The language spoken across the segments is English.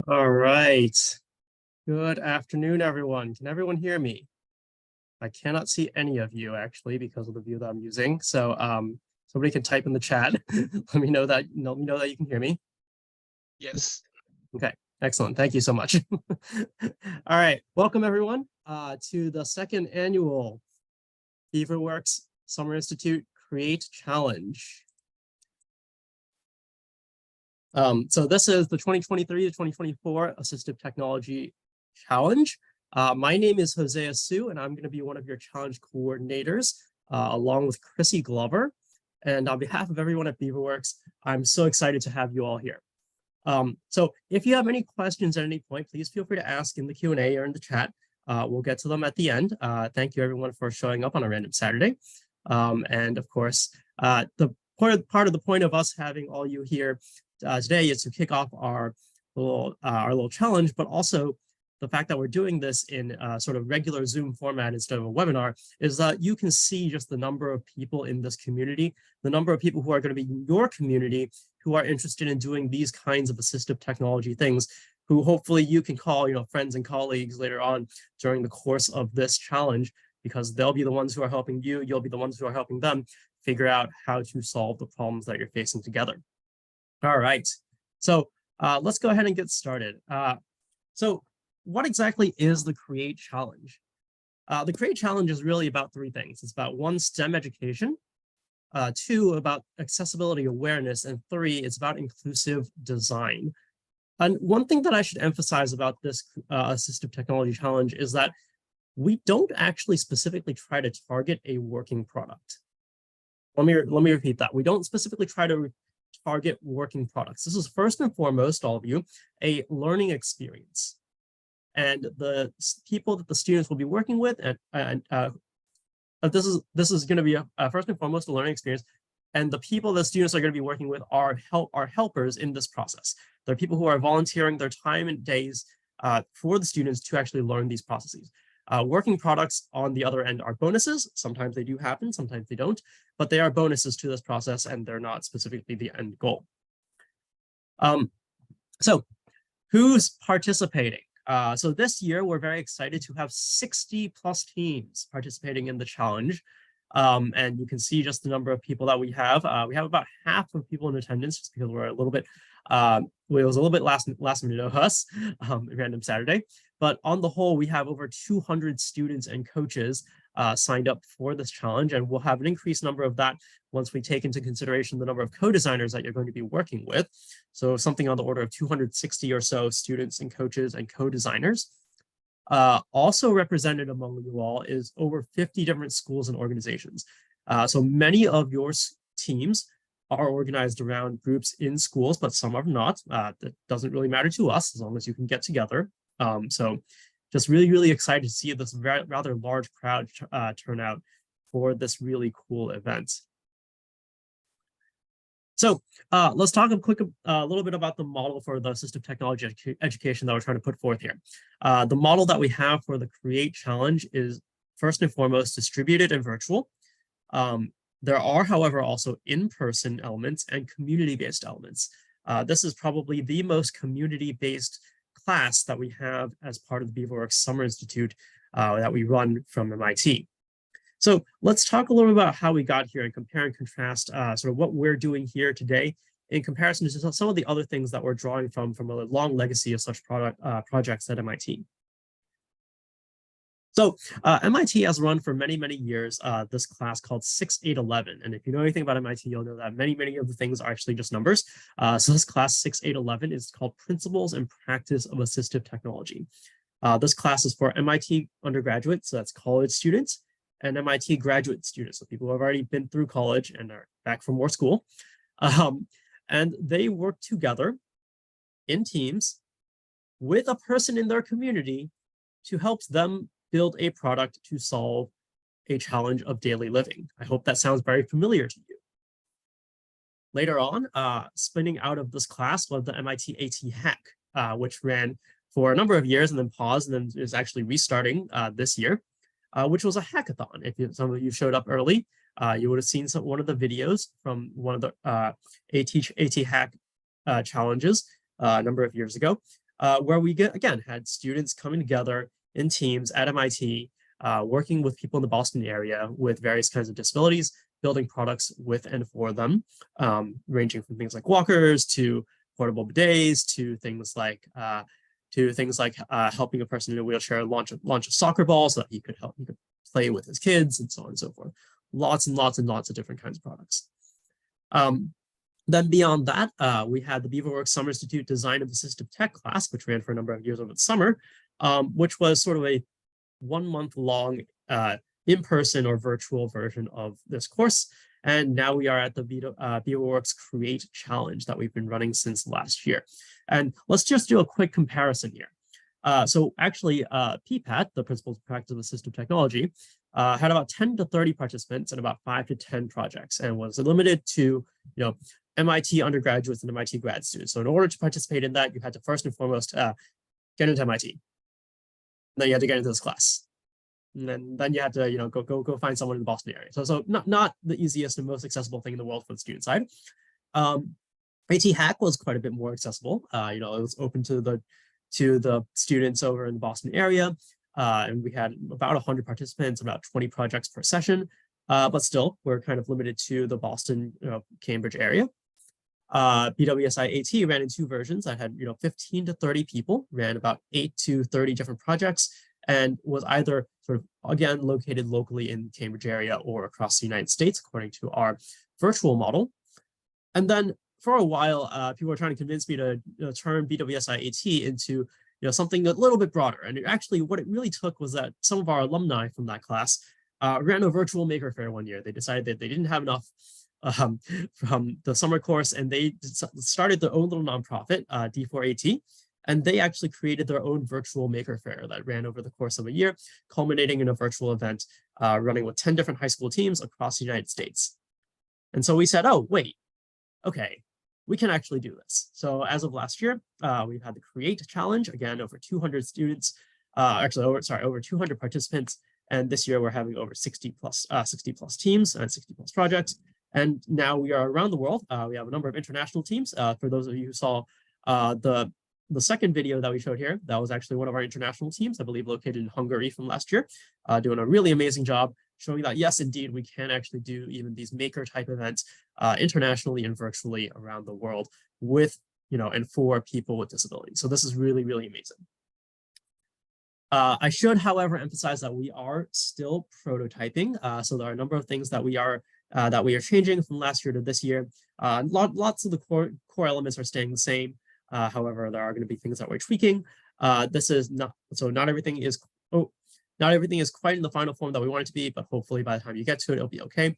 All right. Good afternoon, everyone. Can everyone hear me? I cannot see any of you actually because of the view that I'm using. So somebody can type in the chat. Let me know that you can hear me. Yes. Okay, excellent. Thank you so much. All right, welcome everyone to the second annual Beaverworks Summer Institute Create Challenge. So this is the 2023 to 2024 Assistive Technology Challenge. My name is Hosea Su, and I'm going to be one of your challenge coordinators, along with Chrissy Glover. And on behalf of everyone at Beaverworks, I'm so excited to have you all here. So if you have any questions at any point, please feel free to ask in the Q&A or in the chat. We'll get to them at the end. Thank you everyone for showing up on a random Saturday. And of course, the part of the point of us having all you here today is to kick off our little challenge, but also the fact that we're doing this in sort of regular Zoom format instead of a webinar is that you can see just the number of people in this community, the number of people who are going to be in your community who are interested in doing these kinds of assistive technology things, who hopefully you can call, friends and colleagues later on during the course of this challenge, because they'll be the ones who are helping you, you'll be the ones who are helping them figure out how to solve the problems that you're facing together. All right, so let's go ahead and get started. So what exactly is the CREATE Challenge? The CREATE Challenge is really about three things. It's about one, STEM education, two, about accessibility awareness, and three, it's about inclusive design. And one thing that I should emphasize about this assistive technology challenge is that we don't actually specifically try to target a working product. Let me repeat that. We don't specifically try to target working products. This is first and foremost, all of you, a learning experience. And the people that the students will be working with, this is going to be first and foremost a learning experience. And the people that students are going to be working with are helpers in this process. They're people who are volunteering their time and days for the students to actually learn these processes. Working products on the other end are bonuses. Sometimes they do happen, sometimes they don't, but they are bonuses to this process and they're not specifically the end goal. So who's participating? So this year, we're very excited to have 60 plus teams participating in the challenge. And you can see just the number of people that we have. We have about half of people in attendance just because we're a little bit, it was a little bit last minute of us, random Saturday. But on the whole, we have over 200 students and coaches signed up for this challenge, and we'll have an increased number of that once we take into consideration the number of co-designers that you're going to be working with. So something on the order of 260 or so students and coaches and co-designers. Also represented among you all is over 50 different schools and organizations. So many of your teams are organized around groups in schools, but some are not. That doesn't really matter to us as long as you can get together. So just really, really excited to see this rather large crowd turnout for this really cool event. So let's talk a little bit about the model for the assistive technology education that we're trying to put forth here. The model that we have for the CREATE Challenge is first and foremost distributed and virtual. There are, however, also in-person elements and community-based elements. This is probably the most community-based class that we have as part of the Beaverworks Summer Institute that we run from MIT. So let's talk a little bit about how we got here and compare and contrast sort of what we're doing here today in comparison to some of the other things that we're drawing from a long legacy of such projects at MIT. So MIT has run for many, many years this class called 6811. And if you know anything about MIT, you'll know that many, many of the things are actually just numbers. So this class 6811 is called Principles and Practice of Assistive Technology. This class is for MIT undergraduates, so that's college students, and MIT graduate students, so people who have already been through college and are back for more school. And they work together in teams with a person in their community to help them build a product to solve a challenge of daily living. I hope that sounds very familiar to you. Later on, spinning out of this class was the MIT AT Hack, which ran for a number of years and then paused and then is actually restarting this year, which was a hackathon. If some of you showed up early, you would have seen one of the videos from one of the AT Hack challenges a number of years ago. where we again had students coming together in teams at MIT, working with people in the Boston area with various kinds of disabilities, building products with and for them, ranging from things like walkers to portable bidets to things like helping a person in a wheelchair launch a soccer ball so that he could play with his kids, and so on and so forth. Lots and lots and lots of different kinds of products. Then beyond that, we had the Beaverworks Summer Institute Design of Assistive Tech class, which ran for a number of years over the summer, which was sort of a 1 month long in-person or virtual version of this course. And now we are at the Beaverworks Create Challenge that we've been running since last year. And let's just do a quick comparison here. So actually, PPAT, the Principles of Practice of Assistive Technology, had about 10 to 30 participants and about 5 to 10 projects, and was limited to MIT undergraduates and MIT grad students. So in order to participate in that, you had to first and foremost get into MIT. And then you had to get into this class. And then you had to go find someone in the Boston area. So not the easiest and most accessible thing in the world for the student side. AT Hack was quite a bit more accessible. It was open to the students over in the Boston area. And we had about 100 participants, about 20 projects per session. But still, we're kind of limited to the Boston, Cambridge area. BWSI AT ran in 2 versions. I had 15 to 30 people, ran about 8 to 30 different projects, and was either sort of, again, located locally in the Cambridge area or across the United States, according to our virtual model. And then for a while, people were trying to convince me to turn BWSI AT into something a little bit broader. And actually, what it really took was that some of our alumni from that class ran a virtual maker fair one year. They decided that they didn't have enough from the summer course, and they started their own little nonprofit, D4AT, and they actually created their own virtual maker fair that ran over the course of a year, culminating in a virtual event running with 10 different high school teams across the United States. And so we said, oh, wait, okay, we can actually do this. So as of last year, we've had the Create Challenge, again, over 200 students, over 200 participants. And this year we're having over 60 plus teams and 60 plus projects. And now we are around the world. We have a number of international teams. For those of you who saw the second video that we showed here, that was actually one of our international teams, I believe located in Hungary from last year, doing a really amazing job showing that, yes, indeed, we can actually do even these maker type events internationally and virtually around the world with, and for people with disabilities. So this is really, really amazing. I should, however, emphasize that we are still prototyping. So there are a number of things that we are changing from last year to this year. Lots of the core elements are staying the same. However, there are going to be things that we're tweaking. Not everything is quite in the final form that we want it to be, but hopefully by the time you get to it, it'll be okay.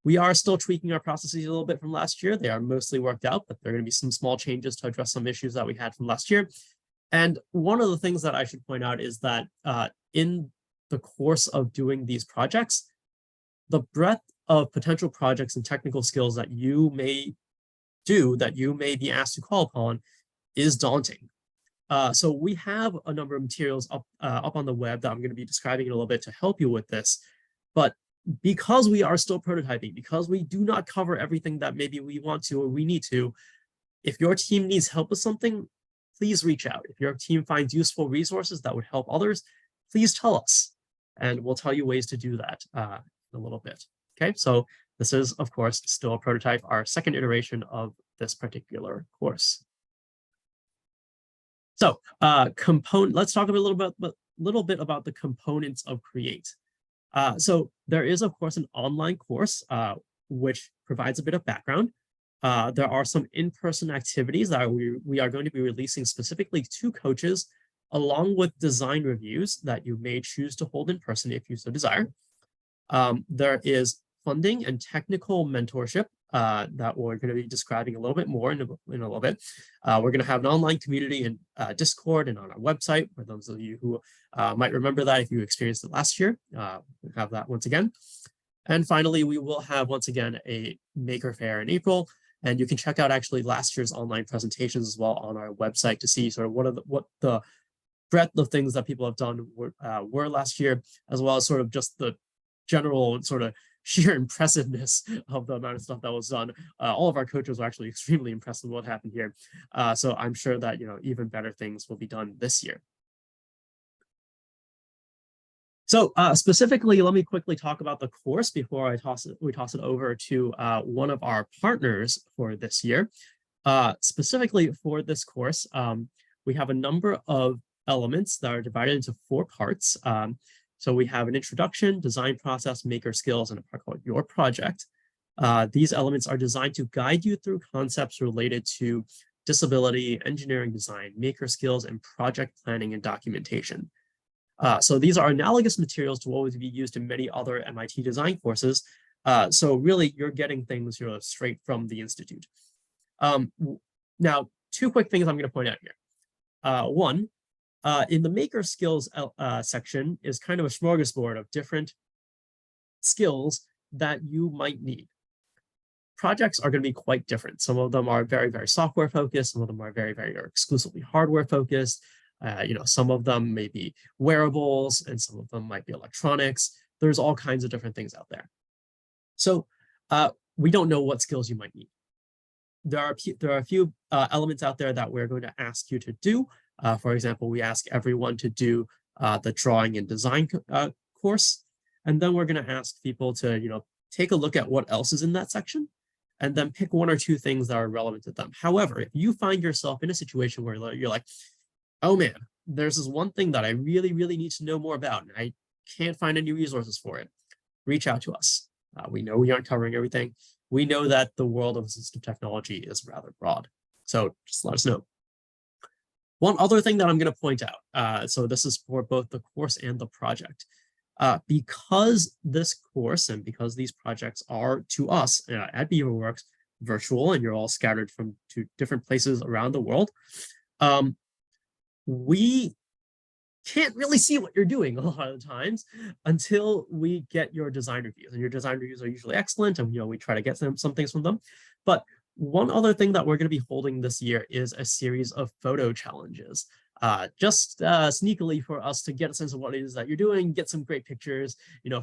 We are still tweaking our processes a little bit from last year. They are mostly worked out, but there are going to be some small changes to address some issues that we had from last year. And one of the things that I should point out is that in the course of doing these projects, the breadth of potential projects and technical skills that you may be asked to call upon is daunting. So we have a number of materials up on the web that I'm going to be describing in a little bit to help you with this. But because we are still prototyping, because we do not cover everything that maybe we want to or we need to, if your team needs help with something, please reach out. If your team finds useful resources that would help others, please tell us, and we'll tell you ways to do that in a little bit. Okay, so this is, of course, still a prototype, our second iteration of this particular course. So let's talk a little bit about the components of Create. So there is, of course, an online course which provides a bit of background. There are some in-person activities that we are going to be releasing specifically to coaches, along with design reviews that you may choose to hold in person if you so desire. There is funding and technical mentorship that we're going to be describing a little bit more in a little bit. We're going to have an online community in Discord and on our website, for those of you who might remember that if you experienced it last year, we'll have that once again. And finally, we will have, once again, a maker fair in April. And you can check out actually last year's online presentations as well on our website to see sort of what the breadth of things that people have done were last year, as well as sort of just the general sort of sheer impressiveness of the amount of stuff that was done. All of our coaches were actually extremely impressed with what happened here. So I'm sure that, even better things will be done this year. So specifically, let me quickly talk about the course before we toss it over to one of our partners for this year. Specifically for this course, we have a number of elements that are divided into 4 parts. So we have an introduction, design process, maker skills, and a part called Your Project. These elements are designed to guide you through concepts related to disability, engineering design, maker skills, and project planning and documentation. So these are analogous materials to what would be used in many other MIT design courses. So really, you're getting things straight from the Institute. Now, 2 quick things I'm going to point out here. One, in the maker skills section is kind of a smorgasbord of different skills that you might need. Projects are going to be quite different. Some of them are very, very software focused. Some of them are very, very exclusively hardware focused. Some of them may be wearables, and some of them might be electronics. There's all kinds of different things out there. So we don't know what skills you might need. There are a few elements out there that we're going to ask you to do. For example, we ask everyone to do the drawing and design course, and then we're going to ask people to take a look at what else is in that section, and then pick 1 or 2 things that are relevant to them. However, if you find yourself in a situation where you're like, oh man, there's this one thing that I really, really need to know more about, and I can't find any resources for it, reach out to us. We know we aren't covering everything. We know that the world of assistive technology is rather broad. So just let us know. One other thing that I'm going to point out, so this is for both the course and the project. Because this course and because these projects are to us at Beaverworks virtual, and you're all scattered to different places around the world, we can't really see what you're doing a lot of the times until we get your design reviews. And your design reviews are usually excellent, and we try to get some things from them. But one other thing that we're going to be holding this year is a series of photo challenges, just sneakily for us to get a sense of what it is that you're doing, get some great pictures,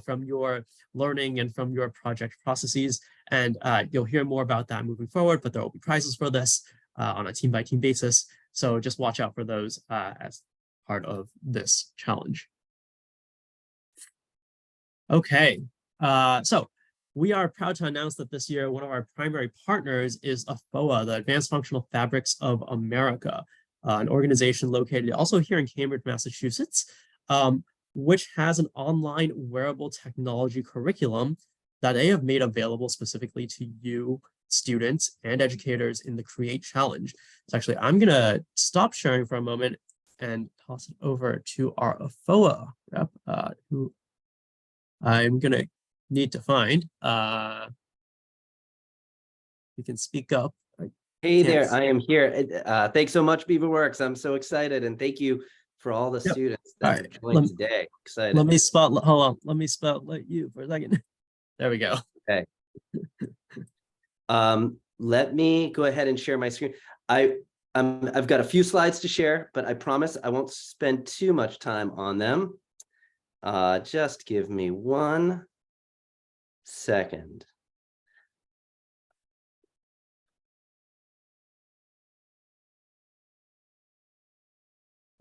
from your learning and from your project processes. And you'll hear more about that moving forward, but there will be prizes for this on a team-by-team basis. So just watch out for those as part of this challenge. Okay, so we are proud to announce that this year, one of our primary partners is AFOA, the Advanced Functional Fabrics of America, an organization located also here in Cambridge, Massachusetts, which has an online wearable technology curriculum that they have made available specifically to you, students and educators in the Create Challenge. So actually, I'm going to stop sharing for a moment and toss it over to our AFOA rep, who I'm going to need to find. You can speak up. Hey there, I am here. Thanks so much, Beaverworks. I'm so excited, and thank you for all the students that have joined today. Excited. Let me hold on. Let me spotlight you for a second. There we go. Okay. Let me go ahead and share my screen. I've got a few slides to share, but I promise I won't spend too much time on them. Just give me 1 second.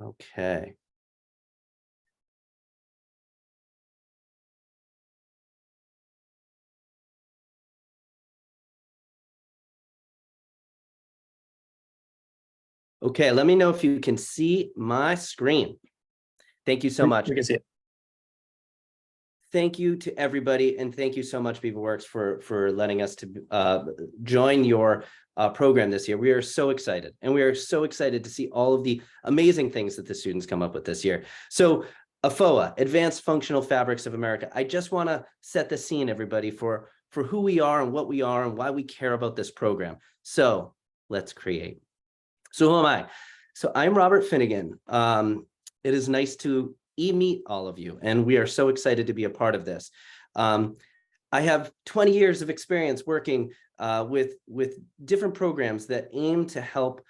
Okay. Okay, let me know if you can see my screen. Thank you so much. We can see it. Thank you to everybody, and thank you so much, Beaverworks, for letting us to join your program this year. We are so excited, and we are so excited to see all of the amazing things that the students come up with this year. So AFOA, Advanced Functional Fabrics of America. I just want to set the scene, everybody, for who we are and what we are and why we care about this program. So let's create. So who am I? So I'm Robert Finnegan. It is nice to meet all of you, and we are so excited to be a part of this. I have 20 years of experience working with different programs that aim to help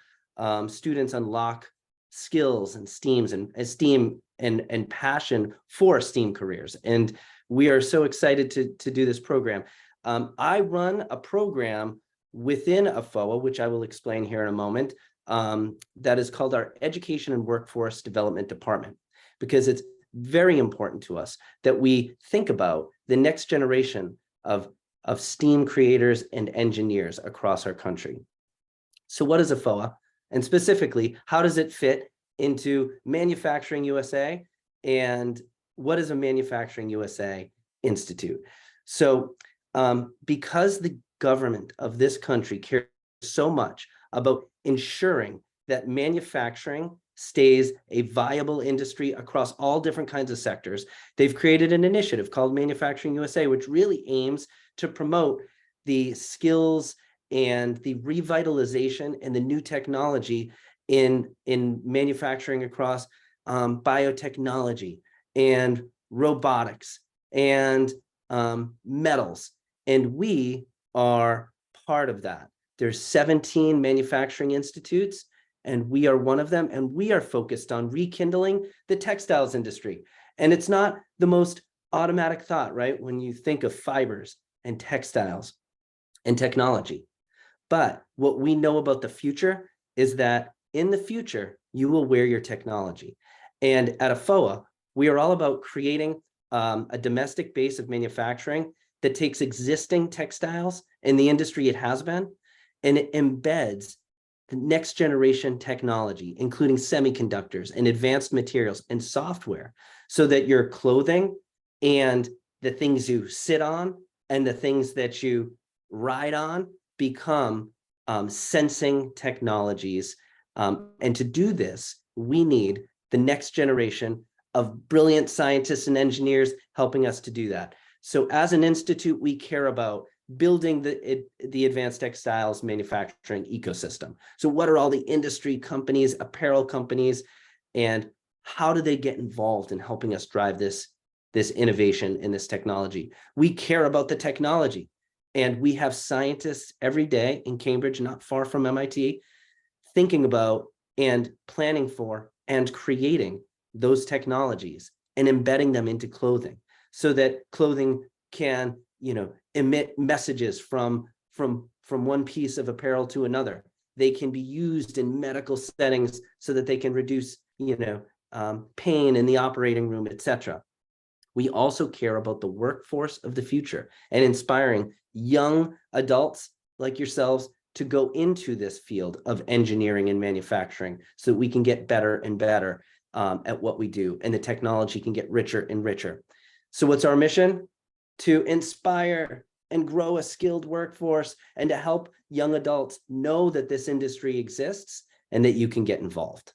students unlock skills and STEAM and passion for STEAM careers. And we are so excited to do this program. I run a program within a FOA, which I will explain here in a moment, that is called our Education and Workforce Development Department, because it's very important to us that we think about the next generation of STEAM creators and engineers across our country. So what is a FOA? And specifically, how does it fit into Manufacturing USA? And what is a Manufacturing USA Institute? So because the government of this country cares so much about ensuring that manufacturing stays a viable industry across all different kinds of sectors, they've created an initiative called Manufacturing USA, which really aims to promote the skills and the revitalization and the new technology in manufacturing across biotechnology and robotics and metals. And we are part of that. There's 17 manufacturing institutes, and we are one of them. And we are focused on rekindling the textiles industry. And it's not the most automatic thought, right? When you think of fibers and textiles and technology. But what we know about the future is that in the future, you will wear your technology. And at a FOA, we are all about creating a domestic base of manufacturing that takes existing textiles in the industry it has been, and it embeds the next generation technology, including semiconductors and advanced materials and software, so that your clothing and the things you sit on and the things that you ride on become sensing technologies. And to do this, we need the next generation of brilliant scientists and engineers helping us to do that. So as an institute, we care about building the advanced textiles manufacturing ecosystem. So what are all the industry companies, apparel companies, and how do they get involved in helping us drive this innovation in this technology? We care about the technology, and we have scientists every day in Cambridge, not far from MIT, thinking about and planning for and creating those technologies and embedding them into clothing, so that clothing can, emit messages from one piece of apparel to another. They can be used in medical settings so that they can reduce, pain in the operating room, etc. We also care about the workforce of the future and inspiring young adults like yourselves to go into this field of engineering and manufacturing so that we can get better and better at what we do, and the technology can get richer and richer. So what's our mission? To inspire and grow a skilled workforce, and to help young adults know that this industry exists and that you can get involved.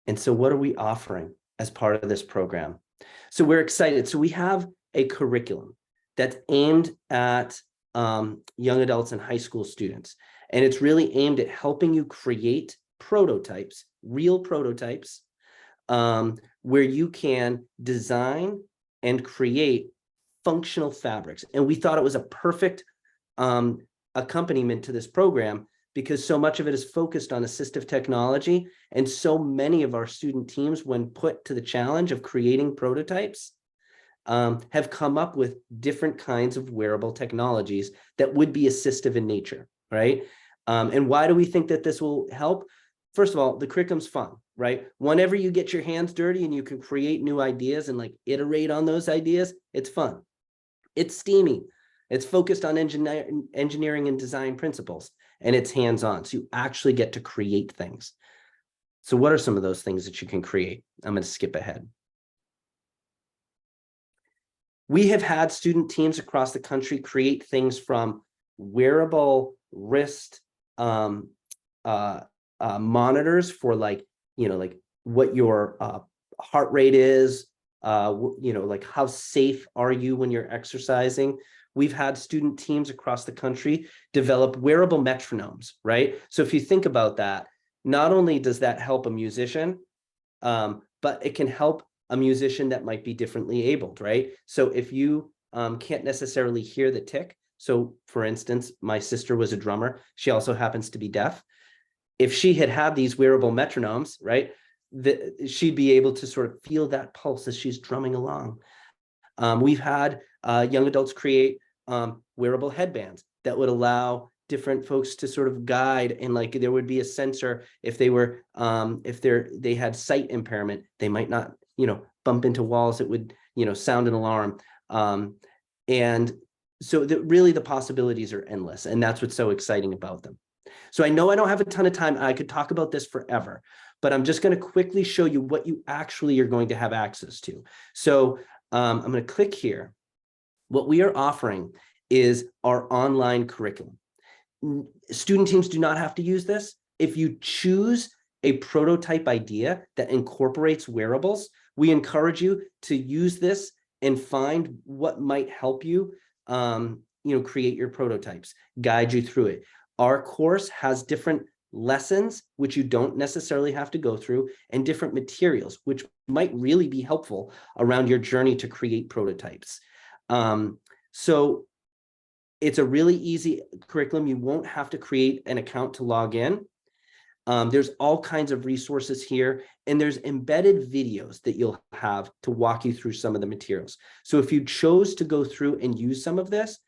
And so what are we offering as part of this program? So we're excited. So we have a curriculum that's aimed at young adults and high school students. And it's really aimed at helping you create prototypes, real prototypes, where you can design and create functional fabrics. And we thought it was a perfect accompaniment to this program, because so much of it is focused on assistive technology. And so many of our student teams, when put to the challenge of creating prototypes, have come up with different kinds of wearable technologies that would be assistive in nature, right? And why do we think that this will help? First of all, the curriculum's fun, right? Whenever you get your hands dirty and you can create new ideas and iterate on those ideas, it's fun. It's steamy. It's focused on engineering and design principles, and it's hands-on. So you actually get to create things. So what are some of those things that you can create? I'm going to skip ahead. We have had student teams across the country create things from wearable wrist monitors for what your heart rate is, how safe are you when you're exercising. We've had student teams across the country develop wearable metronomes, right? So if you think about that, not only does that help a musician, but it can help a musician that might be differently abled, right? So if you can't necessarily hear the tick, so for instance, my sister was a drummer, she also happens to be deaf. If she had these wearable metronomes, right, she'd be able to sort of feel that pulse as she's drumming along. We've had young adults create wearable headbands that would allow different folks to sort of guide, and like there would be a sensor if they were if they had sight impairment, they might not, you know, bump into walls. It would, you know, sound an alarm. And so really the possibilities are endless, and that's what's so exciting about them. So I know I don't have a ton of time. I could talk about this forever, but I'm just going to quickly show you what you actually are going to have access to. So I'm going to click here. What we are offering is our online curriculum. Student teams do not have to use this. If you choose a prototype idea that incorporates wearables, we encourage you to use this and find what might help you, you know, create your prototypes, guide you through it. Our course has different lessons, which you don't necessarily have to go through, and different materials, which might really be helpful around your journey to create prototypes. So it's a really easy curriculum. You won't have to create an account to log in. There's all kinds of resources here, and there's embedded videos that you'll have to walk you through some of the materials. So if you chose to go through and use some of this,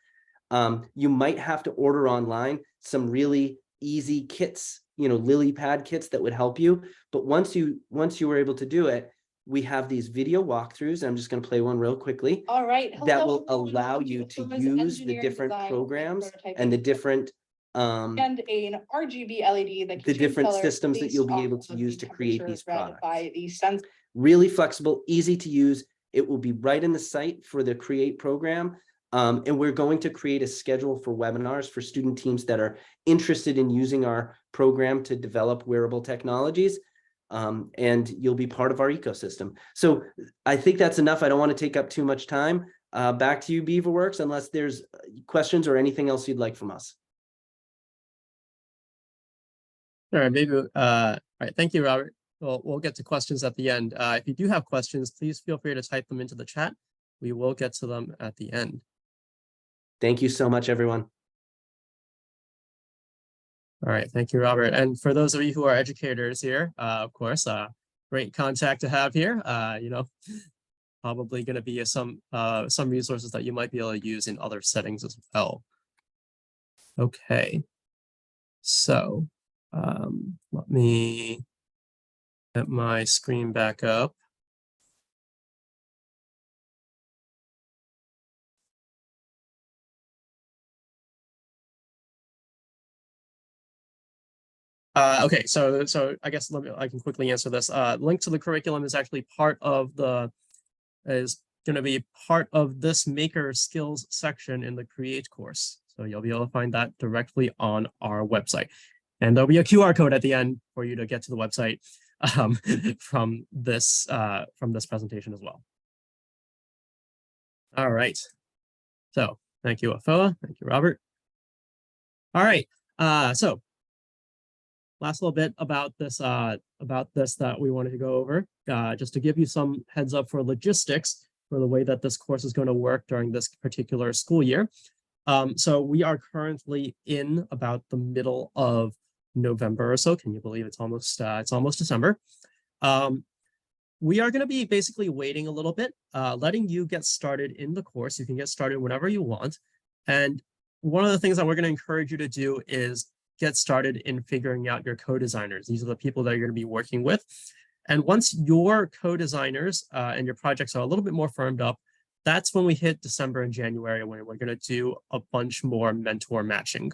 you might have to order online some really easy kits, you know, lily pad kits that would help you. But once you were able to do it, we have these video walkthroughs. I'm just going to play one real quickly. All right. That will allow you to use the different programs and the different and an RGB LED that the different systems that you'll be able to use to create these products. By the sense. Really flexible, easy to use. It will be right in the site for the Create program. And we're going to create a schedule for webinars for student teams that are interested in using our program to develop wearable technologies. And you'll be part of our ecosystem. So I think that's enough. I don't want to take up too much time. Back to you, Beaverworks, unless there's questions or anything else you'd like from us. All right, maybe. All right, thank you, Robert. We'll get to questions at the end. If you do have questions, please feel free to type them into the chat. We will get to them at the end. Thank you so much, everyone. All right, thank you, Robert. And for those of you who are educators here, of course, great contact to have here. You know, probably going to be some resources that you might be able to use in other settings as well. Okay, so let me get my screen back up. Okay, so I guess I can quickly answer this. Link to the curriculum is actually is going to be part of this Maker Skills section in the Create course. So you'll be able to find that directly on our website. And there'll be a QR code at the end for you to get to the website from this presentation as well. All right. So thank you, Afoa. Thank you, Robert. All right. So last little bit about this that we wanted to go over, just to give you some heads up for logistics for the way that this course is going to work during this particular school year. So we are currently in about the middle of November or so. Can you believe it's almost December? We are going to be basically waiting a little bit, letting you get started in the course. You can get started whenever you want. And one of the things that we're going to encourage you to do is get started in figuring out your co-designers. These are the people that you're going to be working with. And once your co-designers and your projects are a little bit more firmed up, that's when we hit December and January, when we're going to do a bunch more mentor matching.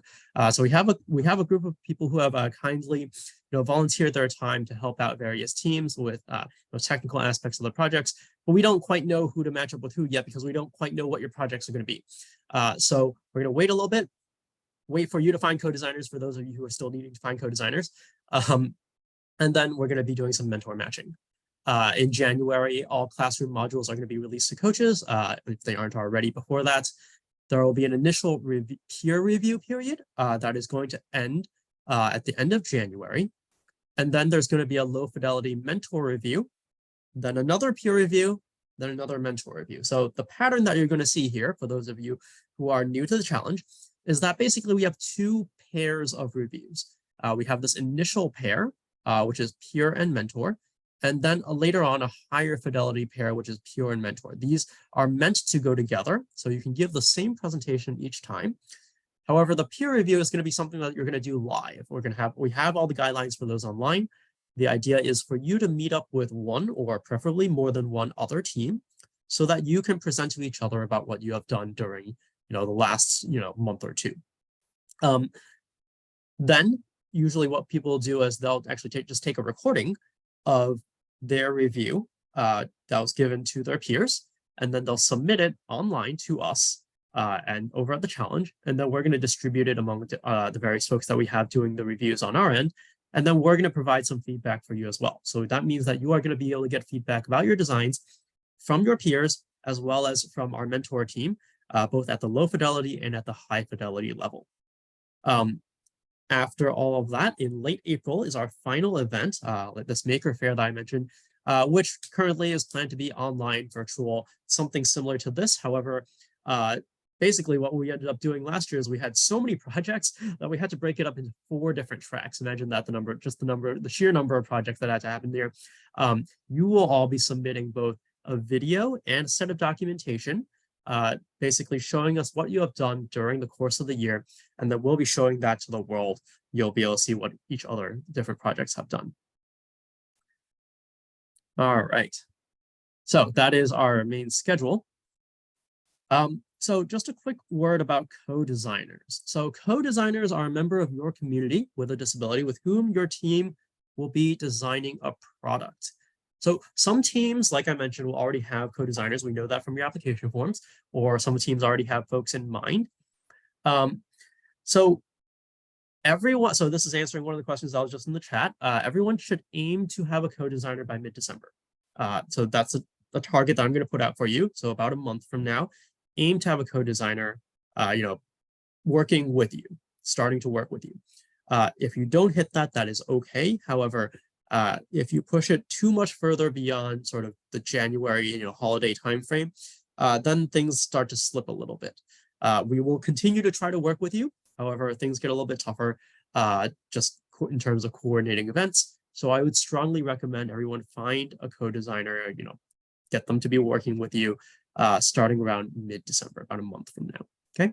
So we have a group of people who have kindly, volunteered their time to help out various teams with technical aspects of the projects, but we don't quite know who to match up with who yet because we don't quite know what your projects are going to be. So we're going to wait a little bit, wait for you to find co-designers for those of you who are still needing to find co-designers, and then we're going to be doing some mentor matching. In January, all classroom modules are going to be released to coaches if they aren't already before that. There will be an initial peer review period that is going to end at the end of January. And then there's going to be a low fidelity mentor review, then another peer review, then another mentor review. So the pattern that you're going to see here, for those of you who are new to the challenge, is that basically we have two pairs of reviews. We have this initial pair, which is peer and mentor. And then later on, a higher fidelity pair, which is peer and mentor. These are meant to go together, so you can give the same presentation each time. However, the peer review is going to be something that you're going to do live. We have all the guidelines for those online. The idea is for you to meet up with one or preferably more than one other team so that you can present to each other about what you have done during the last month or two. Then usually what people do is they'll actually just take a recording of their review that was given to their peers, and then they'll submit it online to us and over at the challenge, and then we're going to distribute it among the various folks that we have doing the reviews on our end, and then we're going to provide some feedback for you as well. So that means that you are going to be able to get feedback about your designs from your peers as well as from our mentor team, both at the low fidelity and at the high fidelity level. After all of that, in late April is our final event, like this Maker Faire that I mentioned, which currently is planned to be online, virtual, something similar to this. However, basically what we ended up doing last year is we had so many projects that we had to break it up into 4 different tracks. Imagine that the sheer number of projects that had to happen there. You will all be submitting both a video and a set of documentation, basically showing us what you have done during the course of the year, and then we'll be showing that to the world. You'll be able to see what each other different projects have done. All right, so that is our main schedule. So just a quick word about co-designers. So co-designers are a member of your community with a disability with whom your team will be designing a product. So some teams, like I mentioned, will already have co-designers. We know that from your application forms, or some teams already have folks in mind. So this is answering one of the questions that was just in the chat. Everyone should aim to have a co-designer by mid-December. So that's a target that I'm going to put out for you. So about a month from now, aim to have a co-designer, working with you, starting to work with you. If you don't hit that, that is okay. However, if you push it too much further beyond sort of the January, holiday timeframe, then things start to slip a little bit. We will continue to try to work with you. However, things get a little bit tougher just in terms of coordinating events. So I would strongly recommend everyone find a co-designer, get them to be working with you starting around mid-December, about a month from now, okay?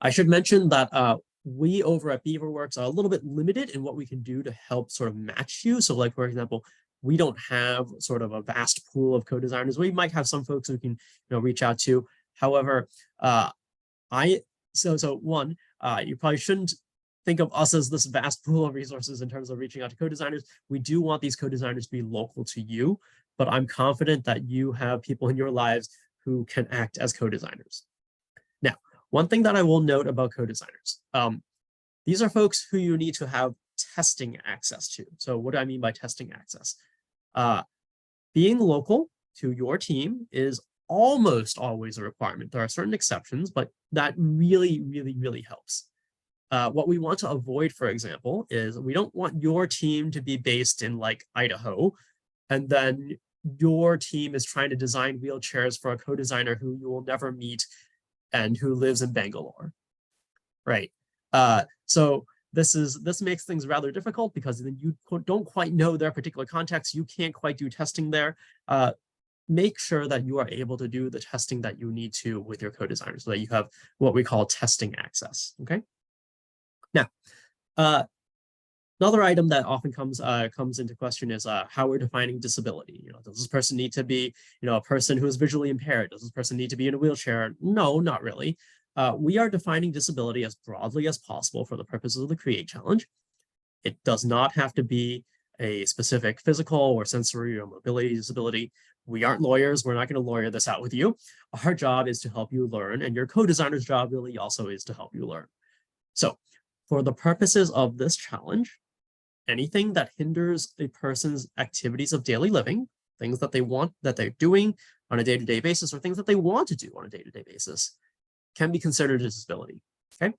I should mention that we over at Beaverworks are a little bit limited in what we can do to help sort of match you. So like, for example, we don't have sort of a vast pool of co-designers. We might have some folks we can reach out to. However, you probably shouldn't think of us as this vast pool of resources in terms of reaching out to co-designers. We do want these co-designers to be local to you, but I'm confident that you have people in your lives who can act as co-designers. Now, one thing that I will note about co-designers, these are folks who you need to have testing access to. So what do I mean by testing access? Being local to your team is almost always a requirement. There are certain exceptions, but that really, really, really helps. What we want to avoid, for example, is we don't want your team to be based in like Idaho, and then your team is trying to design wheelchairs for a co-designer who you will never meet and who lives in Bangalore, right? So this makes things rather difficult because then you don't quite know their particular context. You can't quite do testing there. Make sure that you are able to do the testing that you need to with your co-designer so that you have what we call testing access, okay? Now, another item that often comes into question is how we're defining disability. Does this person need to be, a person who is visually impaired? Does this person need to be in a wheelchair? No, not really. We are defining disability as broadly as possible for the purposes of the CREATE Challenge. It does not have to be a specific physical or sensory or mobility disability. We aren't lawyers. We're not going to lawyer this out with you. Our job is to help you learn, and your co-designer's job really also is to help you learn. So for the purposes of this challenge, anything that hinders a person's activities of daily living, things that they're doing on a day-to-day basis, or things that they want to do on a day-to-day basis, can be considered a disability, okay?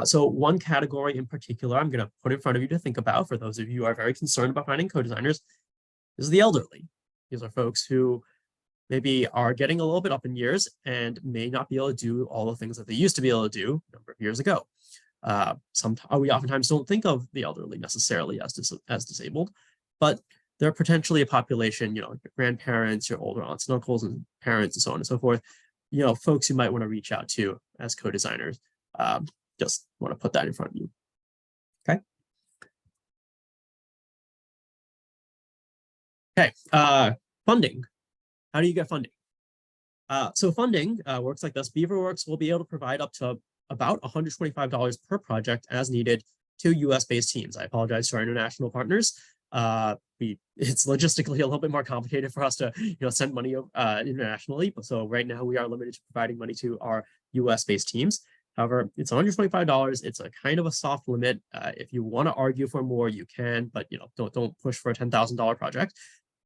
So one category in particular I'm going to put in front of you to think about, for those of you who are very concerned about finding co-designers, is the elderly. These are folks who maybe are getting a little bit up in years and may not be able to do all the things that they used to be able to do a number of years ago. We oftentimes don't think of the elderly necessarily as disabled, but they're potentially a population, your grandparents, your older aunts and uncles and parents and so on and so forth, folks you might want to reach out to as co-designers. Just want to put that in front of you. Okay. Okay. Funding. How do you get funding? So funding works like this. Beaverworks will be able to provide up to about $125 per project as needed to US-based teams. I apologize to our international partners. It's logistically a little bit more complicated for us to send money internationally. So right now we are limited to providing money to our US-based teams. However, it's $125. It's a kind of a soft limit. If you want to argue for more, you can, but don't push for a $10,000 project.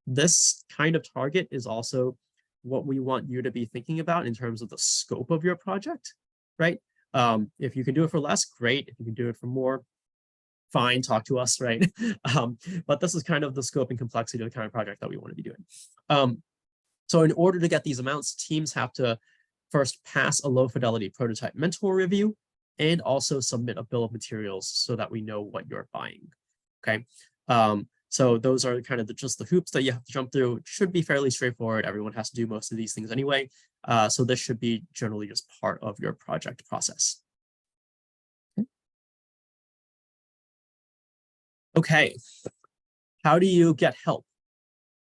This kind of target is also what we want you to be thinking about in terms of the scope of your project, right? If you can do it for less, great. If you can do it for more, fine, talk to us, right? But this is kind of the scope and complexity of the kind of project that we want to be doing. So in order to get these amounts, teams have to first pass a low fidelity prototype mentor review and also submit a bill of materials so that we know what you're buying, okay? So those are kind of just the hoops that you have to jump through. It should be fairly straightforward. Everyone has to do most of these things anyway. So this should be generally just part of your project process. Okay, how do you get help?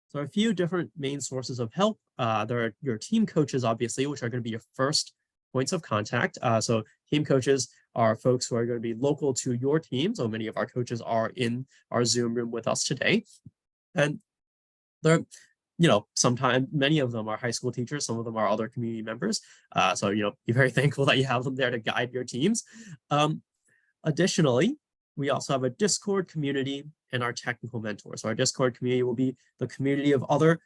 So a few different main sources of help. There are your team coaches, obviously, which are going to be your first points of contact. So team coaches are folks who are going to be local to your team. So many of our coaches are in our Zoom room with us today. And they're, sometimes many of them are high school teachers. Some of them are other community members. So, be very thankful that you have them there to guide your teams. Additionally, we also have a Discord community and our technical mentors. So our Discord community will be the community of other,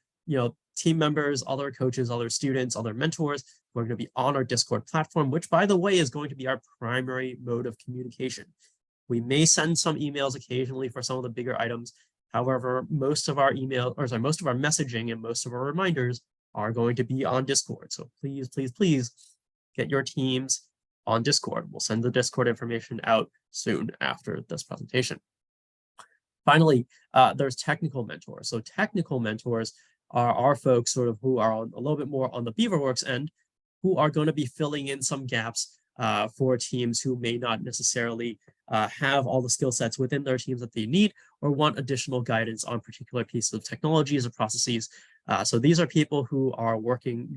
team members, other coaches, other students, other mentors who are going to be on our Discord platform, which, by the way, is going to be our primary mode of communication. We may send some emails occasionally for some of the bigger items. However, most of our most of our messaging and most of our reminders are going to be on Discord. So please, please, please get your teams on Discord. We'll send the Discord information out soon after this presentation. Finally, there's technical mentors. So technical mentors are our folks sort of who are a little bit more on the Beaverworks end, who are going to be filling in some gaps for teams who may not necessarily have all the skill sets within their teams that they need or want additional guidance on particular pieces of technologies or processes. So these are people who are working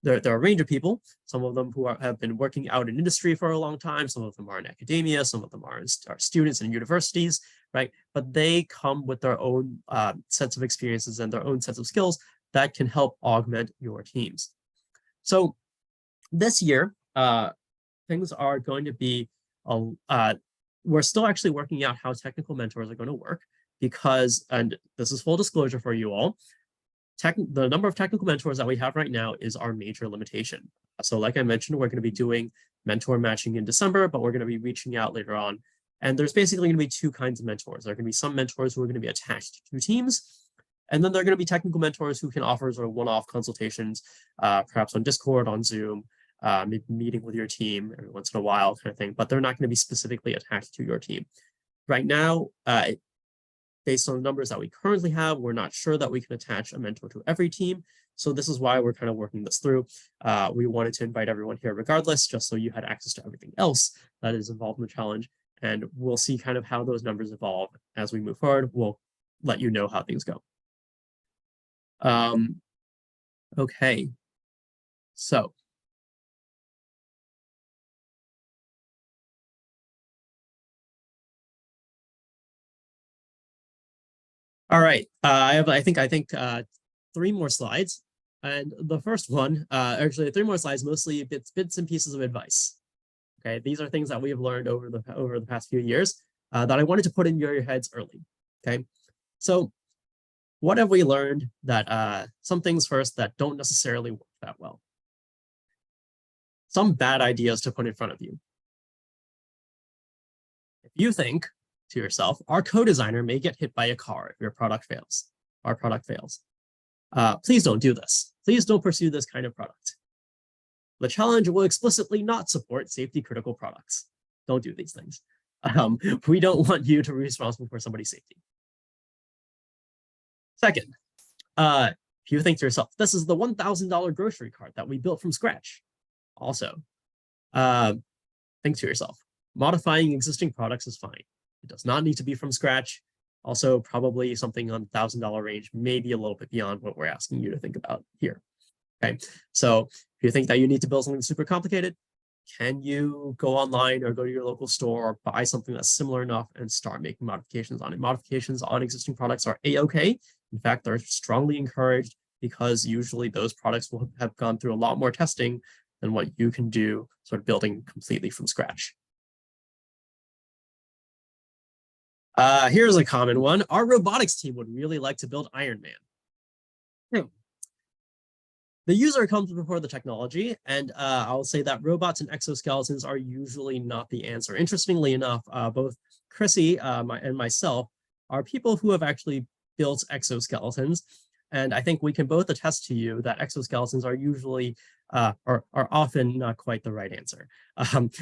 there are a range of people, some of them who have been working out in industry for a long time, some of them are in academia, some of them are students in universities, right? But they come with their own sets of experiences and their own sets of skills that can help augment your teams. So this year, things are going to be, we're still actually working out how technical mentors are going to work because, and this is full disclosure for you all, the number of technical mentors that we have right now is our major limitation. So like I mentioned, we're going to be doing mentor matching in December, but we're going to be reaching out later on. And there's basically going to be two kinds of mentors. There are going to be some mentors who are going to be attached to teams. And then there are going to be technical mentors who can offer sort of one-off consultations, perhaps on Discord, on Zoom, maybe meeting with your team every once in a while kind of thing, but they're not going to be specifically attached to your team. Right now, based on the numbers that we currently have, we're not sure that we can attach a mentor to every team. So this is why we're kind of working this through. We wanted to invite everyone here regardless, just so you had access to everything else that is involved in the challenge. And we'll see kind of how those numbers evolve as we move forward. We'll let you know how things go. Okay, so. All right, I think 3 more slides. And the first one, actually 3 more slides, mostly bits and pieces of advice. Okay, these are things that we have learned over the past few years that I wanted to put in your heads early. Okay, so what have we learned that some things first that don't necessarily work that well? Some bad ideas to put in front of you. If you think to yourself, our co-designer may get hit by a car if your product fails. Our product fails. Please don't do this. Please don't pursue this kind of product. The challenge will explicitly not support safety critical products. Don't do these things. We don't want you to be responsible for somebody's safety. Second, if you think to yourself, this is the $1,000 grocery cart that we built from scratch. Also, think to yourself, modifying existing products is fine. It does not need to be from scratch. Also, probably something on the $1,000 range, maybe a little bit beyond what we're asking you to think about here. Okay, so if you think that you need to build something super complicated, can you go online or go to your local store or buy something that's similar enough and start making modifications on it? Modifications on existing products are a-okay. In fact, they're strongly encouraged because usually those products will have gone through a lot more testing than what you can do sort of building completely from scratch. Here's a common one. Our robotics team would really like to build Iron Man. The user comes before the technology, and I'll say that robots and exoskeletons are usually not the answer. Interestingly enough, both Chrissy and myself are people who have actually built exoskeletons, and I think we can both attest to you that exoskeletons are usually are often not quite the right answer.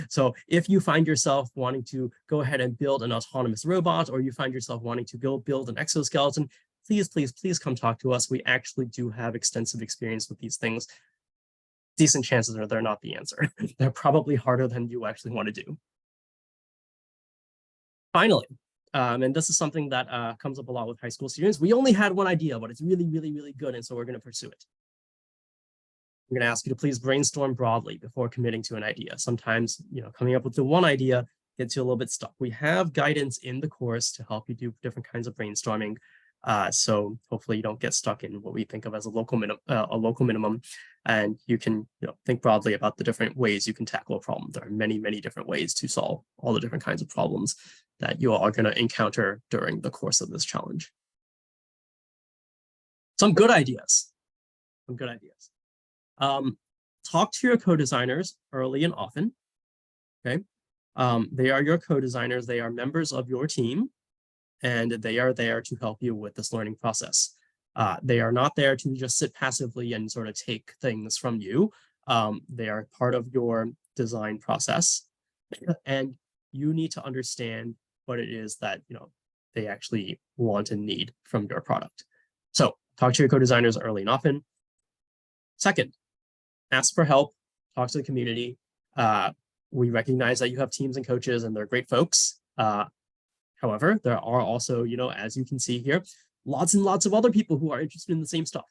So if you find yourself wanting to go ahead and build an autonomous robot, or you find yourself wanting to go build an exoskeleton, please come talk to us. We actually do have extensive experience with these things. Decent chances are they're not the answer. They're probably harder than you actually want to do. Finally, and this is something that comes up a lot with high school students. We only had one idea, but it's really, really, really good, and so we're going to pursue it. I'm going to ask you to please brainstorm broadly before committing to an idea. Sometimes, coming up with the one idea gets you a little bit stuck. We have guidance in the course to help you do different kinds of brainstorming. So hopefully you don't get stuck in what we think of as a local minimum, and you can think broadly about the different ways you can tackle a problem. There are many, many different ways to solve all the different kinds of problems that you are going to encounter during the course of this challenge. Some good ideas. Talk to your co-designers early and often. Okay, they are your co-designers. They are members of your team, and they are there to help you with this learning process. They are not there to just sit passively and sort of take things from you. They are part of your design process, and you need to understand what it is that they actually want and need from your product. So talk to your co-designers early and often. Second, ask for help, talk to the community. We recognize that you have teams and coaches, and they're great folks. However, there are also, as you can see here, lots and lots of other people who are interested in the same stuff,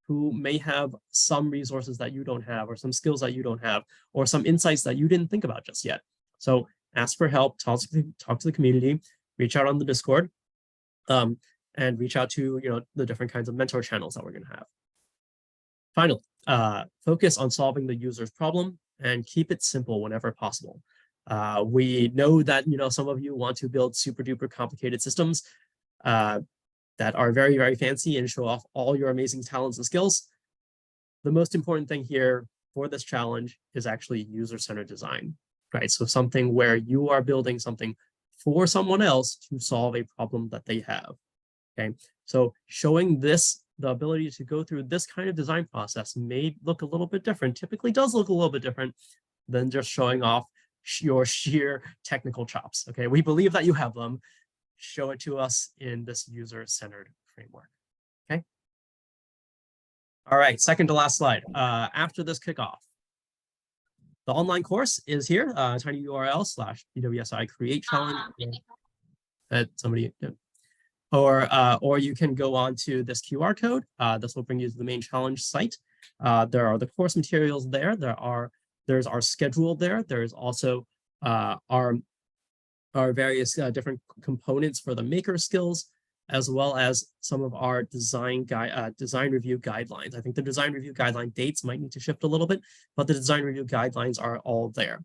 who may have some resources that you don't have, or some skills that you don't have, or some insights that you didn't think about just yet. So ask for help, talk to the community, reach out on the Discord, and reach out to the different kinds of mentor channels that we're going to have. Finally, focus on solving the user's problem and keep it simple whenever possible. We know that some of you want to build super duper complicated systems that are very, very fancy and show off all your amazing talents and skills. The most important thing here for this challenge is actually user-centered design, right? So something where you are building something for someone else to solve a problem that they have. Okay, so showing the ability to go through this kind of design process may look a little bit different, typically does look a little bit different than just showing off your sheer technical chops. Okay, we believe that you have them. Show it to us in this user-centered framework. Okay. All right, second to last slide. After this kickoff, the online course is here. tinyurl/BWSI create challenge. That somebody did. Or you can go on to this QR code. This will bring you to the main challenge site. There are the course materials there. There's our schedule there. There's also our various different components for the maker skills, as well as some of our design review guidelines. I think the design review guideline dates might need to shift a little bit, but the design review guidelines are all there.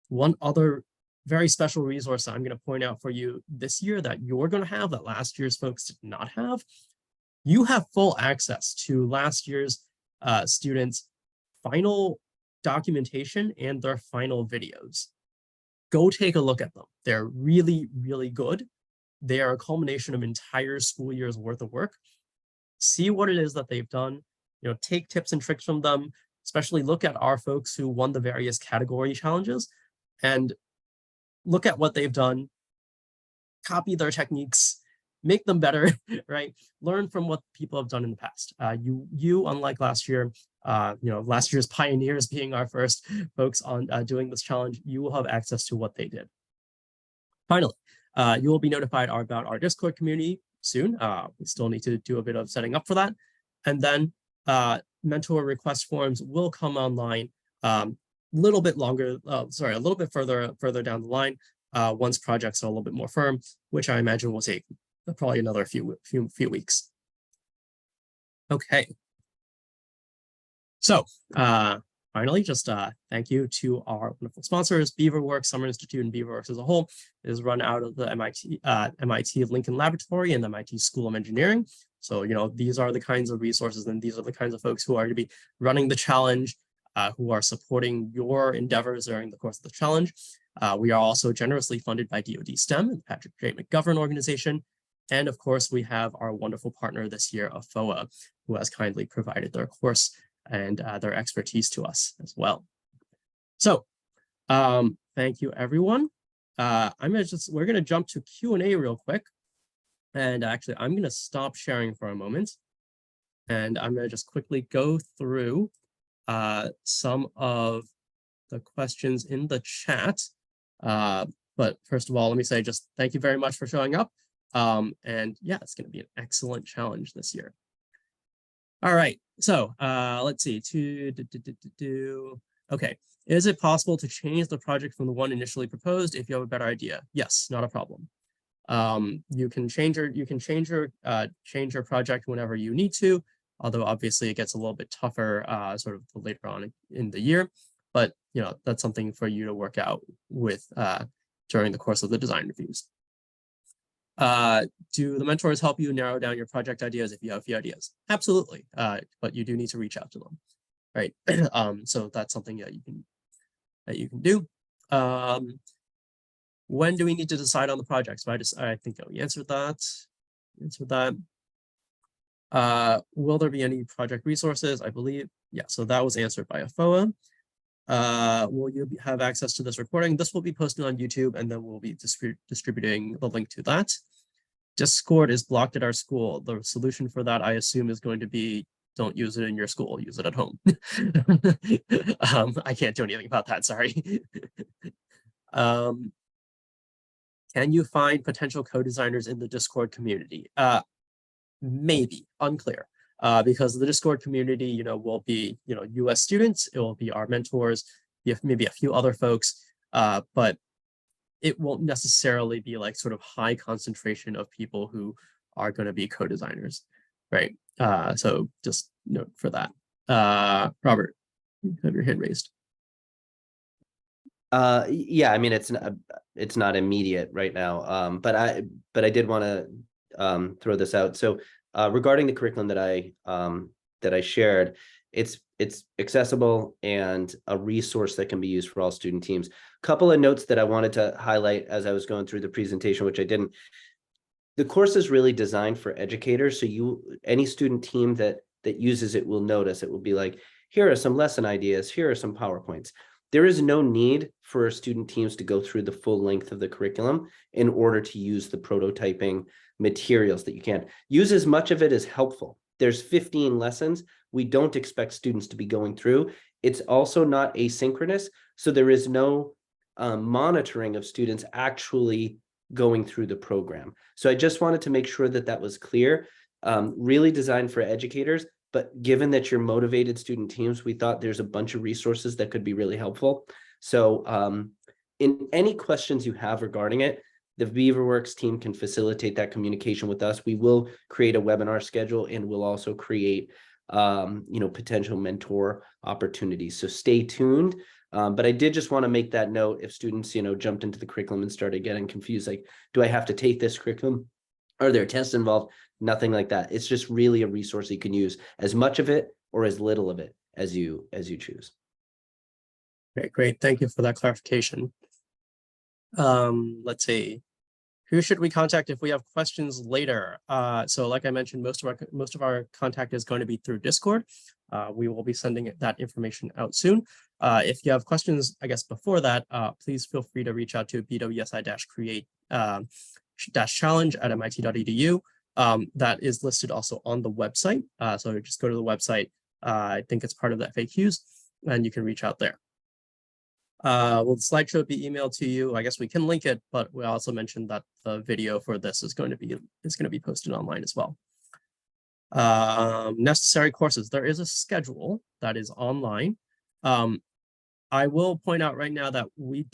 One other very special resource that I'm going to point out for you this year that you're going to have that last year's folks did not have. You have full access to last year's students' final documentation and their final videos. Go take a look at them. They're really, really good. They are a culmination of entire school years worth of work. See what it is that they've done. Take tips and tricks from them, especially look at our folks who won the various category challenges and look at what they've done, copy their techniques, make them better, right? Learn from what people have done in the past. You unlike last year, last year's pioneers being our first folks on doing this challenge, you will have access to what they did. Finally, you will be notified about our Discord community soon. We still need to do a bit of setting up for that. And then mentor request forms will come online a little bit further down the line once projects are a little bit more firm, which I imagine will take probably another few weeks. Okay. So finally, just thank you to our wonderful sponsors, Beaverworks, Summer Institute, and Beaverworks as a whole. It is run out of the MIT Lincoln Laboratory and the MIT School of Engineering. So, these are the kinds of resources and these are the kinds of folks who are going to be running the challenge, who are supporting your endeavors during the course of the challenge. We are also generously funded by DoD STEM and Patrick J. McGovern organization. And of course, we have our wonderful partner this year, FOA, who has kindly provided their course and their expertise to us as well. So thank you, everyone. We're gonna jump to Q&A real quick. And actually, I'm gonna stop sharing for a moment. And I'm gonna just quickly go through some of the questions in the chat. But first of all, let me say just thank you very much for showing up. And yeah, it's gonna be an excellent challenge this year. All right, so let's see. Okay, is it possible to change the project from the one initially proposed if you have a better idea? Yes, not a problem. You can change your project whenever you need to, although obviously it gets a little bit tougher sort of later on in the year. But that's something for you to work out with during the course of the design reviews. Do the mentors help you narrow down your project ideas if you have a few ideas? Absolutely, but you do need to reach out to them, right? So that's something that you can do. When do we need to decide on the project? So I think we answered that. Will there be any project resources? I believe, yeah, so that was answered by FOA. Will you have access to this recording? This will be posted on YouTube, and then we'll be distributing the link to that. Discord is blocked at our school. The solution for that, I assume, is going to be don't use it in your school, use it at home. I can't do anything about that, sorry. Can you find potential co-designers in the Discord community? Maybe, unclear. Because the Discord community, will be, US students, it will be our mentors, maybe a few other folks, but it won't necessarily be like sort of high concentration of people who are going to be co-designers, right? So just note for that. Robert, you have your hand raised. Yeah, I mean, it's not immediate right now, but I did want to throw this out. So regarding the curriculum that I shared, it's accessible and a resource that can be used for all student teams. A couple of notes that I wanted to highlight as I was going through the presentation, which I didn't. The course is really designed for educators, so any student team that uses it will notice. It will be like, here are some lesson ideas, here are some PowerPoints. There is no need for student teams to go through the full length of the curriculum in order to use the prototyping materials that you can. Use as much of it as helpful. There's 15 lessons. We don't expect students to be going through. It's also not asynchronous, so there is no monitoring of students actually going through the program. So I just wanted to make sure that that was clear. Really designed for educators, but given that you're motivated student teams, we thought there's a bunch of resources that could be really helpful. So in any questions you have regarding it, the Beaverworks team can facilitate that communication with us. We will create a webinar schedule, and we'll also create potential mentor opportunities. So stay tuned. But I did just want to make that note if students, jumped into the curriculum and started getting confused, like, do I have to take this curriculum? Are there tests involved? Nothing like that. It's just really a resource you can use as much of it or as little of it as you choose. Great. Thank you for that clarification. Let's see. Who should we contact if we have questions later? So like I mentioned, most of our contact is going to be through Discord. We will be sending that information out soon. If you have questions, I guess before that, please feel free to reach out to BWSI-Create challenge@mit.edu. That is listed also on the website. So just go to the website. I think it's part of the FAQs, and you can reach out there. Will the slideshow be emailed to you? I guess we can link it, but we also mentioned that the video for this is going to be posted online as well. Necessary courses. There is a schedule that is online. I will point out right now that we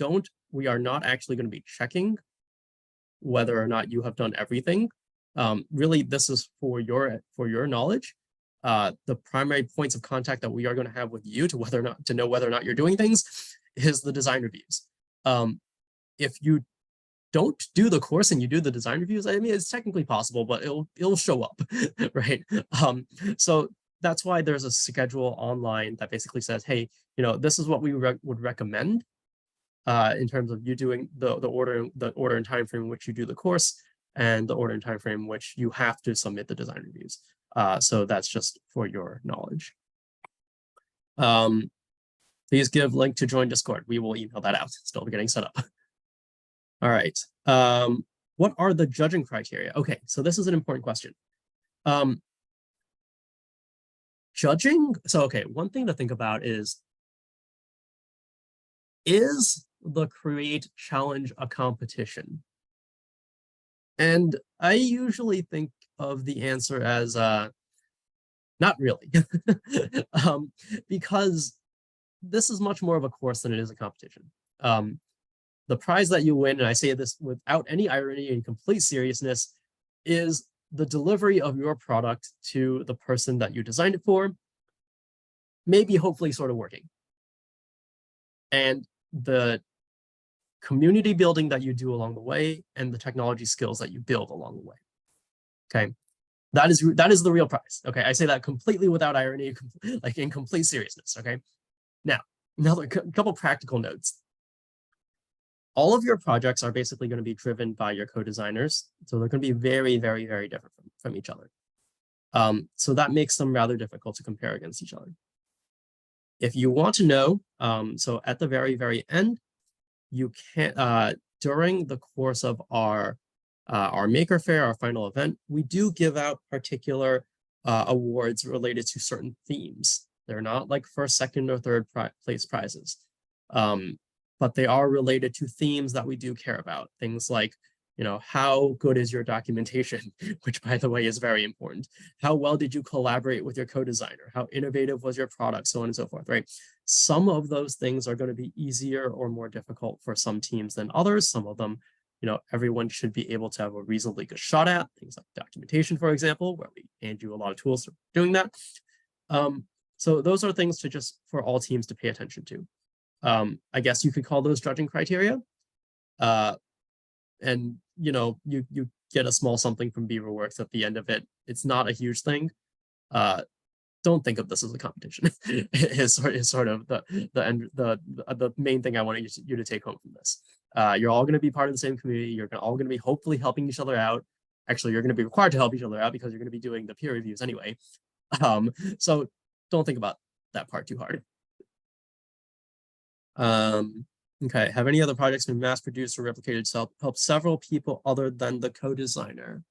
are not actually going to be checking whether or not you have done everything. Really, this is for your knowledge. The primary points of contact that we are going to have with you to know whether or not you're doing things is the design reviews. If you don't do the course and you do the design reviews, I mean, it's technically possible, but it'll show up, right? So that's why there's a schedule online that basically says, hey, this is what we would recommend in terms of you doing the order and time frame in which you do the course, and the order and time frame in which you have to submit the design reviews. So that's just for your knowledge. Please give link to join Discord. We will email that out. Still getting set up. All right. What are the judging criteria? Okay, so this is an important question. Judging. So, okay, one thing to think about is the Create Challenge a competition? And I usually think of the answer as not really, because this is much more of a course than it is a competition. The prize that you win, and I say this without any irony and complete seriousness, is the delivery of your product to the person that you designed it for, maybe hopefully sort of working. And the community building that you do along the way, and the technology skills that you build along the way. Okay, that is the real prize. Okay, I say that completely without irony, like in complete seriousness. Okay, now another couple practical notes. All of your projects are basically going to be driven by your co-designers, so they're going to be very, very, very different from each other. So that makes them rather difficult to compare against each other. If you want to know, so at the very, very end, you can during the course of our Maker Faire, our final event, we do give out particular awards related to certain themes. They're not like first, second, or third place prizes. But they are related to themes that we do care about. Things like, how good is your documentation, which by the way is very important. How well did you collaborate with your co-designer? How innovative was your product? So on and so forth, right? Some of those things are going to be easier or more difficult for some teams than others. Some of them, everyone should be able to have a reasonably good shot at. Things like documentation, for example, where we hand you a lot of tools for doing that. So those are things for all teams to pay attention to. I guess you could call those judging criteria. And you get a small something from Beaverworks at the end of it. It's not a huge thing. Don't think of this as a competition. Is sort of the main thing I want you to take home from this. You're all going to be part of the same community. You're all going to be hopefully helping each other out. Actually, you're going to be required to help each other out because you're going to be doing the peer reviews anyway. So don't think about that part too hard. Okay, have any other projects been mass produced or replicated to help several people other than the co-designer?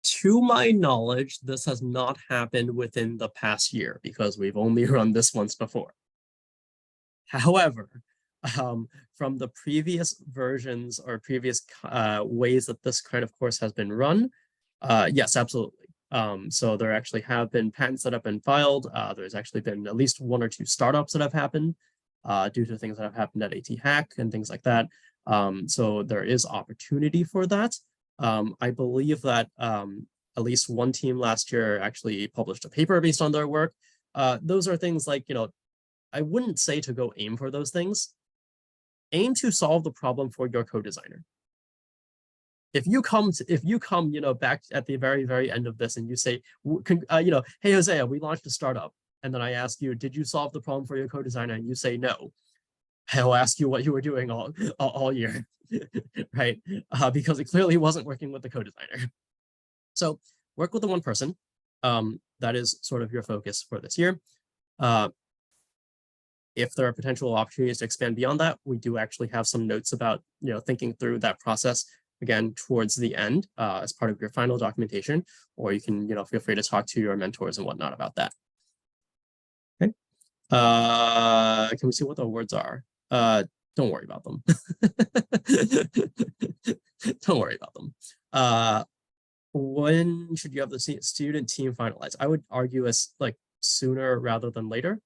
To my knowledge, this has not happened within the past year because we've only run this once before. However, from the previous versions or previous ways that this kind of course has been run, yes, absolutely. So there actually have been patents that have been filed. There's actually been at least 1 or 2 startups that have happened due to things that have happened at AT Hack and things like that. So there is opportunity for that. I believe that at least one team last year actually published a paper based on their work. Those are things like, I wouldn't say to go aim for those things. Aim to solve the problem for your co-designer. If you come, back at the very, very end of this and you say, hey, Hosea, we launched a startup. And then I ask you, did you solve the problem for your co-designer? And you say no. I'll ask you what you were doing all year, right? Because it clearly wasn't working with the co-designer. So work with the one person. That is sort of your focus for this year. If there are potential opportunities to expand beyond that, we do actually have some notes about, thinking through that process again towards the end as part of your final documentation, or you can, feel free to talk to your mentors and whatnot about that. Okay. Can we see what the words are? Don't worry about them. Don't worry about them. When should you have the student team finalized? I would argue as like sooner rather than later.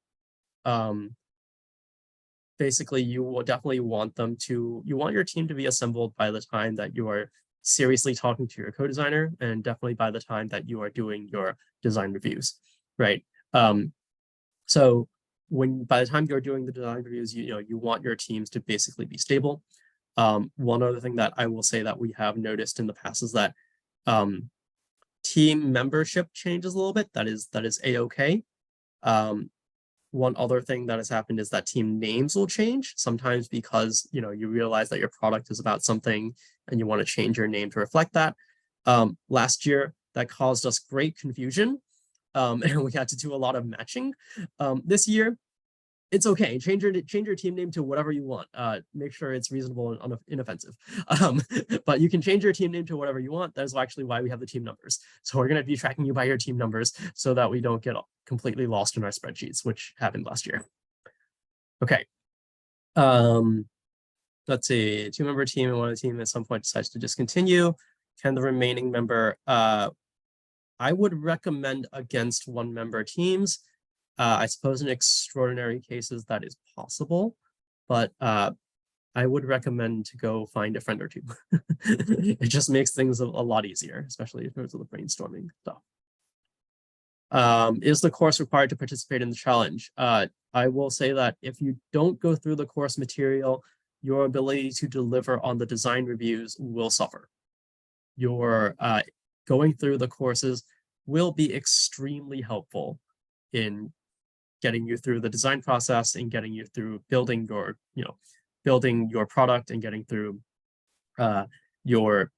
Basically, you will definitely want you want your team to be assembled by the time that you are seriously talking to your co-designer, and definitely by the time that you are doing your design reviews, right? So by the time you're doing the design reviews, you want your teams to basically be stable. One other thing that I will say that we have noticed in the past is that team membership changes a little bit. That is a-okay. One other thing that has happened is that team names will change sometimes because you realize that your product is about something and you want to change your name to reflect that. Last year that caused us great confusion, and we had to do a lot of matching. This year it's okay. Change your team name to whatever you want. Make sure it's reasonable and inoffensive. But you can change your team name to whatever you want. That is actually why we have the team numbers. So we're going to be tracking you by your team numbers so that we don't get completely lost in our spreadsheets, which happened last year. Okay. Let's see. 2-member team and one of the team at some point decides to discontinue. Can the remaining member? I would recommend against 1-member teams. I suppose in extraordinary cases that is possible, but I would recommend to go find a friend or two. It just makes things a lot easier, especially in terms of the brainstorming stuff. Is the course required to participate in the challenge? I will say that if you don't go through the course material, your ability to deliver on the design reviews will suffer. Your going through the courses will be extremely helpful in getting you through the design process and getting you through building your product and getting through your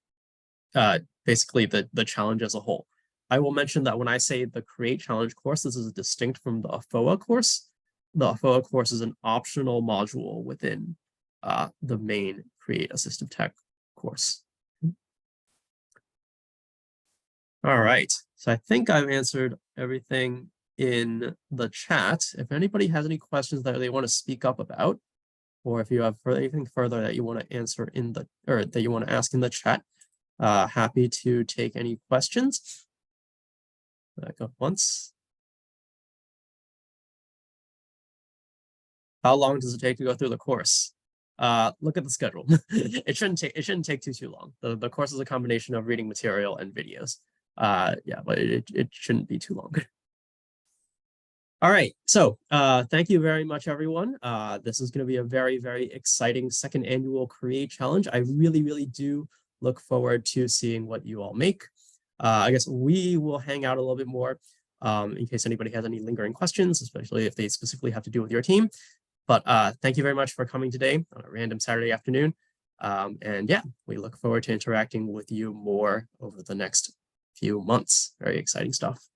basically the challenge as a whole. I will mention that when I say the Create Challenge course, this is distinct from the AFOA course. The AFOA course is an optional module within the main Create Assistive Tech course. All right, so I think I've answered everything in the chat. If anybody has any questions that they want to speak up about, or if you have anything further that you want to answer that you want to ask in the chat, happy to take any questions. Go once. How long does it take to go through the course? Look at the schedule. It shouldn't take too long. The course is a combination of reading material and videos. Yeah, but it shouldn't be too long. All right, so thank you very much, everyone. This is going to be a very, very exciting second annual Create Challenge. I really, really do look forward to seeing what you all make. I guess we will hang out a little bit more in case anybody has any lingering questions, especially if they specifically have to do with your team. But thank you very much for coming today on a random Saturday afternoon. And yeah, we look forward to interacting with you more over the next few months. Very exciting stuff.